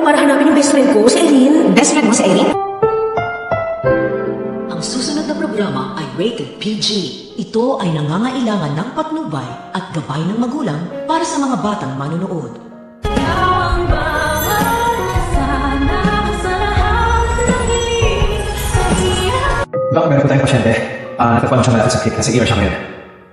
para hanapin yung best friend ko, si Irene. Best friend mo si Irene? Ang susunod na programa ay rated PG. Ito ay nangangailangan ng patnubay at gabay ng magulang para sa mga batang manonood. Baka meron po tayong pasyente. Nagpapaano siya malapit sa clinic. Nasa ER siya ngayon.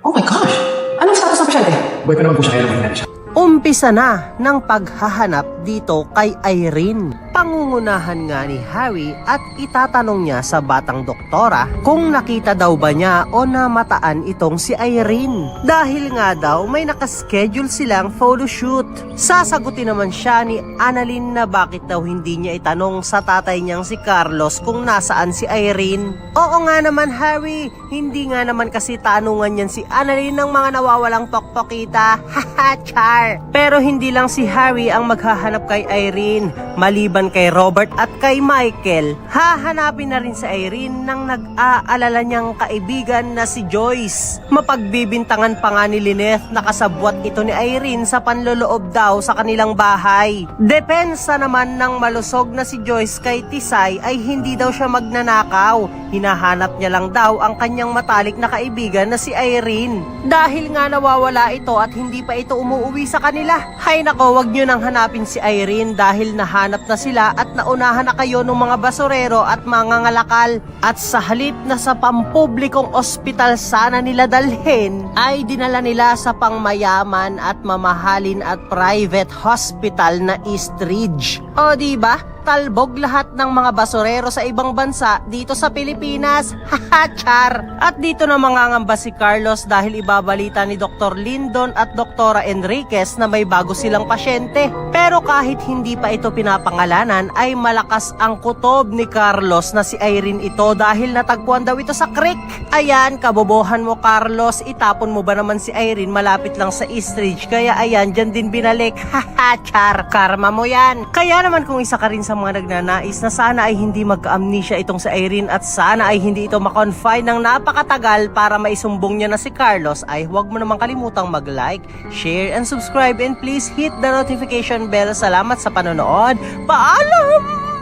Oh my gosh! Anong status ng pasyente? Buhay pa naman po siya kaya naman siya. Umpisa na ng paghahanap dito kay Irene. Pangungunahan nga ni Harry at itatanong niya sa batang doktora kung nakita daw ba niya o namataan itong si Irene. Dahil nga daw may nakaschedule silang photoshoot. Sasagutin naman siya ni Annalyn na bakit daw hindi niya itanong sa tatay niyang si Carlos kung nasaan si Irene. Oo nga naman Harry, hindi nga naman kasi tanungan yan si Annalyn ng mga nawawalang pokpokita. Haha, char! Pero hindi lang si Harry ang maghahanap kay Irene. Maliban kay Robert at kay Michael, hahanapin na rin si Irene ng nag-aalala niyang kaibigan na si Joyce. Mapagbibintangan pa nga ni Lynette na kasabwat ito ni Irene sa panloloob daw sa kanilang bahay. Depensa naman ng malusog na si Joyce kay Tisay ay hindi daw siya magnanakaw. Hinahanap niya lang daw ang kanyang matalik na kaibigan na si Irene. Dahil nga nawawala ito at hindi pa ito umuwi sa kanila. Hay nako, wag nyo nang hanapin si Irene dahil nahanap na sila at naunahan na kayo ng mga basurero at mga ngalakal. At sa halip na sa pampublikong ospital sana nila dalhin, ay dinala nila sa pangmayaman at mamahalin at private hospital na East Ridge. O diba? Talbog lahat ng mga basurero sa ibang bansa dito sa Pilipinas. Haha, char! At dito na mangangamba si Carlos dahil ibabalita ni Dr. Lindon at Dr. Enriquez na may bago silang pasyente. Pero kahit hindi pa ito pinapangalanan ay malakas ang kutob ni Carlos na si Irene ito dahil natagpuan daw ito sa creek. Ayan, kabobohan mo Carlos, itapon mo ba naman si Irene malapit lang sa East Ridge kaya ayan, dyan din binalik. Haha, char! Karma mo yan! Kaya naman kung isa ka rin sa mga nagnanais na sana ay hindi magka-amnesia itong si Irene at sana ay hindi ito makonfine ng napakatagal para maisumbong niya na si Carlos, ay huwag mo namang kalimutang mag-like, share, and subscribe, and please hit the notification bell. Salamat sa panonood. Paalam!